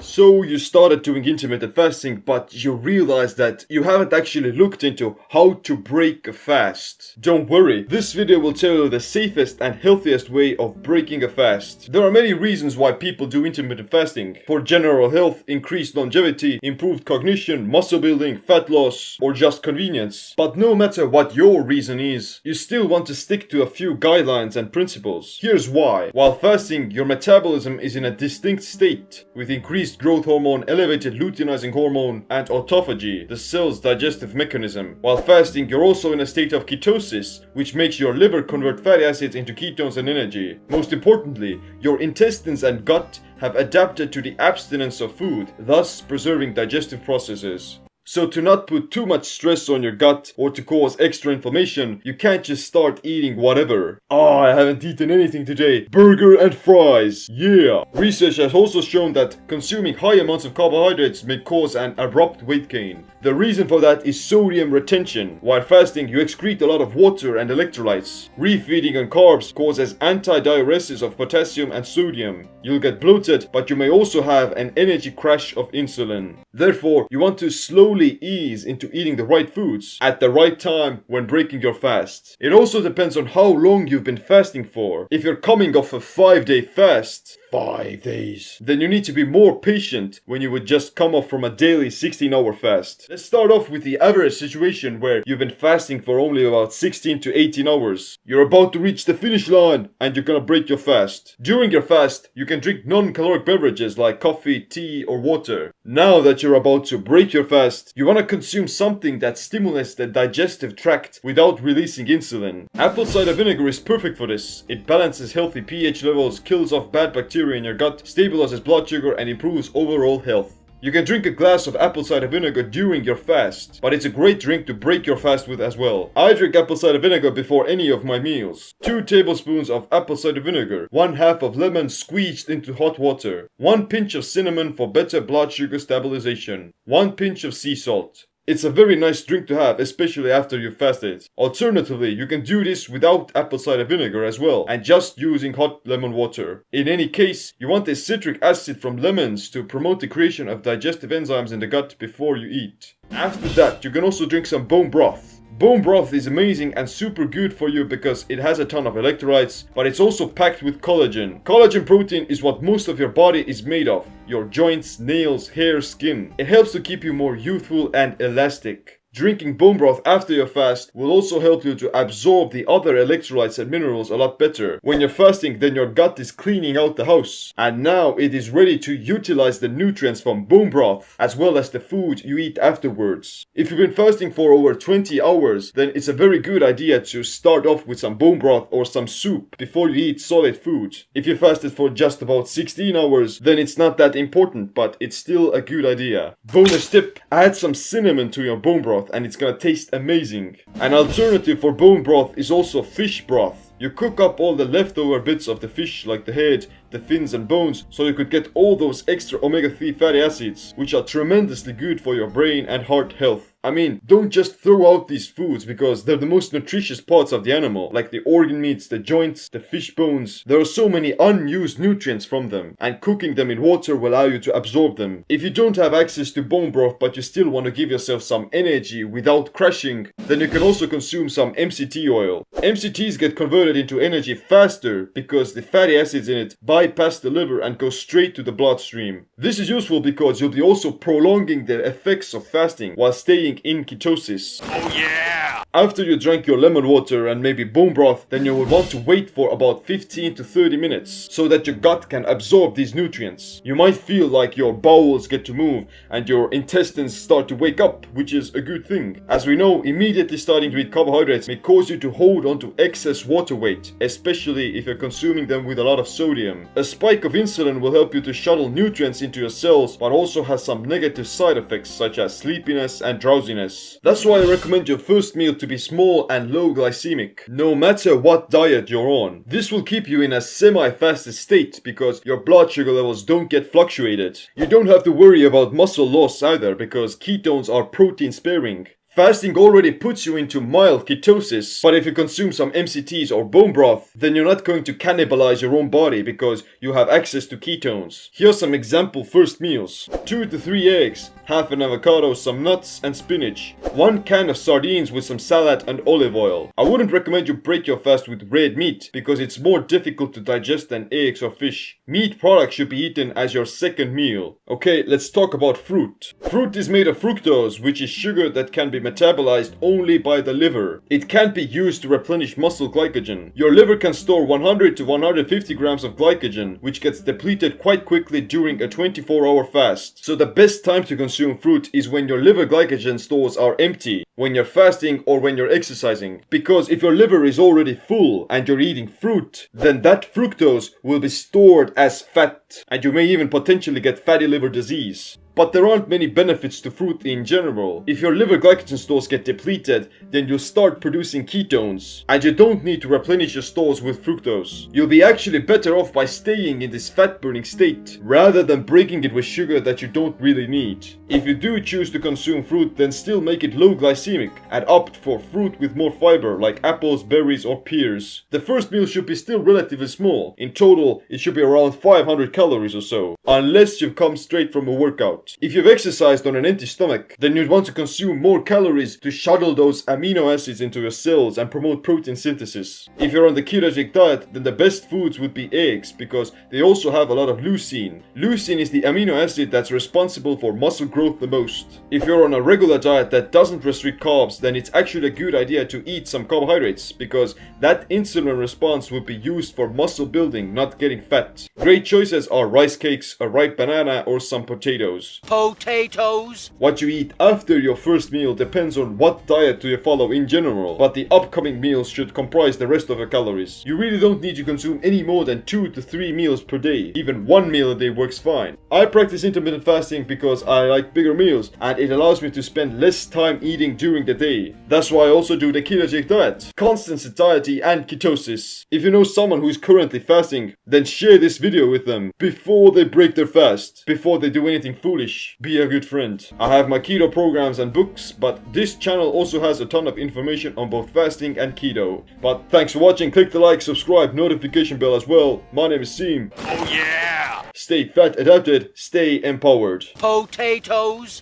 So you started doing intermittent fasting, but you realized that you haven't actually looked into how to break a fast. Don't worry, this video will tell you the safest and healthiest way of breaking a fast. There are many reasons why people do intermittent fasting. For general health, increased longevity, improved cognition, muscle building, fat loss, or just convenience. But no matter what your reason is, you still want to stick to a few guidelines and principles. Here's why. While fasting, your metabolism is in a distinct state, with increased growth hormone, elevated luteinizing hormone, and autophagy, the cell's digestive mechanism. While fasting, you're also in a state of ketosis, which makes your liver convert fatty acids into ketones and energy. Most importantly, your intestines and gut have adapted to the abstinence of food, thus preserving digestive processes. So to not put too much stress on your gut or to cause extra inflammation, you can't just start eating whatever. I haven't eaten anything today. Burger and fries. Yeah. Research has also shown that consuming high amounts of carbohydrates may cause an abrupt weight gain. The reason for that is sodium retention. While fasting, you excrete a lot of water and electrolytes. Refeeding on carbs causes antidiuresis of potassium and sodium. You'll get bloated, but you may also have an energy crash of insulin. Therefore, you want to slowly ease into eating the right foods at the right time when breaking your fast. It also depends on how long you've been fasting for. If you're coming off a 5-day fast, 5 days, then you need to be more patient when you would just come off from a daily 16-hour fast. Let's start off with the average situation where you've been fasting for only about 16 to 18 hours. You're about to reach the finish line and you're gonna break your fast. During your fast, you can drink non-caloric beverages like coffee, tea, or water. Now that you're about to break your fast, you want to consume something that stimulates the digestive tract without releasing insulin. Apple cider vinegar is perfect for this. It balances healthy pH levels, kills off bad bacteria in your gut, stabilizes blood sugar, and improves overall health. You can drink a glass of apple cider vinegar during your fast, but it's a great drink to break your fast with as well. I drink apple cider vinegar before any of my meals. 2 tablespoons of apple cider vinegar, 1/2 of lemon squeezed into hot water, 1 pinch of cinnamon for better blood sugar stabilization, 1 pinch of sea salt. It's a very nice drink to have, especially after you've fasted. Alternatively, you can do this without apple cider vinegar as well, and just using hot lemon water. In any case, you want the citric acid from lemons to promote the creation of digestive enzymes in the gut before you eat. After that, you can also drink some bone broth. Bone broth is amazing and super good for you because it has a ton of electrolytes, but it's also packed with collagen. Collagen protein is what most of your body is made of. Your joints, nails, hair, skin. It helps to keep you more youthful and elastic. Drinking bone broth after your fast will also help you to absorb the other electrolytes and minerals a lot better. When you're fasting, then your gut is cleaning out the house. And now it is ready to utilize the nutrients from bone broth, as well as the food you eat afterwards. If you've been fasting for over 20 hours, then it's a very good idea to start off with some bone broth or some soup before you eat solid food. If you fasted for just about 16 hours, then it's not that important, but it's still a good idea. Bonus tip, add some cinnamon to your bone broth and it's gonna taste amazing. An alternative for bone broth is also fish broth. You cook up all the leftover bits of the fish like the head, the fins and bones, so you could get all those extra omega-3 fatty acids, which are tremendously good for your brain and heart health. I mean, don't just throw out these foods because they're the most nutritious parts of the animal, like the organ meats, the joints, the fish bones. There are so many unused nutrients from them, and cooking them in water will allow you to absorb them. If you don't have access to bone broth but you still want to give yourself some energy without crashing, then you can also consume some MCT oil. MCTs get converted into energy faster because the fatty acids in it bypass the liver and go straight to the bloodstream. This is useful because you'll be also prolonging the effects of fasting while staying in ketosis. Oh yeah! After you drank your lemon water and maybe bone broth, then you will want to wait for about 15 to 30 minutes so that your gut can absorb these nutrients. You might feel like your bowels get to move and your intestines start to wake up, which is a good thing. As we know, immediately starting to eat carbohydrates may cause you to hold on to excess water weight, especially if you're consuming them with a lot of sodium. A spike of insulin will help you to shuttle nutrients into your cells, but also has some negative side effects such as sleepiness and drowsiness. That's why I recommend your first meal to be small and low glycemic, no matter what diet you're on. This will keep you in a semi-fasted state because your blood sugar levels don't get fluctuated. You don't have to worry about muscle loss either because ketones are protein sparing. Fasting already puts you into mild ketosis, but if you consume some MCTs or bone broth, then you're not going to cannibalize your own body because you have access to ketones. Here's some example first meals. 2 to 3 eggs, half an avocado, some nuts and spinach, 1 can of sardines with some salad and olive oil. I wouldn't recommend you break your fast with red meat because it's more difficult to digest than eggs or fish. Meat products should be eaten as your second meal. Okay, let's talk about fruit. Fruit is made of fructose, which is sugar that can be metabolized only by the liver. It can't be used to replenish muscle glycogen. Your liver can store 100 to 150 grams of glycogen, which gets depleted quite quickly during a 24-hour fast. So the best time to consume fruit is when your liver glycogen stores are empty, when you're fasting or when you're exercising. Because if your liver is already full and you're eating fruit, then that fructose will be stored as fat, and you may even potentially get fatty liver disease. But there aren't many benefits to fruit in general. If your liver glycogen stores get depleted, then you'll start producing ketones, and you don't need to replenish your stores with fructose. You'll be actually better off by staying in this fat-burning state, rather than breaking it with sugar that you don't really need. If you do choose to consume fruit, then still make it low glycemic, and opt for fruit with more fiber, like apples, berries, or pears. The first meal should be still relatively small. In total, it should be around 500 calories or so, unless you've come straight from a workout. If you've exercised on an empty stomach, then you'd want to consume more calories to shuttle those amino acids into your cells and promote protein synthesis. If you're on the ketogenic diet, then the best foods would be eggs because they also have a lot of leucine. Leucine is the amino acid that's responsible for muscle growth the most. If you're on a regular diet that doesn't restrict carbs, then it's actually a good idea to eat some carbohydrates because that insulin response would be used for muscle building, not getting fat. Great choices are rice cakes, a ripe banana, or some potatoes. Potatoes. What you eat after your first meal depends on what diet do you follow in general, but the upcoming meals should comprise the rest of your calories. You really don't need to consume any more than 2 to 3 meals per day. Even 1 meal a day works fine. I practice intermittent fasting because I like bigger meals and it allows me to spend less time eating during the day. That's why I also do the ketogenic diet, constant satiety and ketosis. If you know someone who is currently fasting, then share this video with them before they break their fast, before they do anything foolish. Be a good friend. I have my keto programs and books, but this channel also has a ton of information on both fasting and keto. But thanks for watching, click the like, subscribe, notification bell as well. My name is Seem. Oh yeah! Stay fat adapted, stay empowered. Potatoes.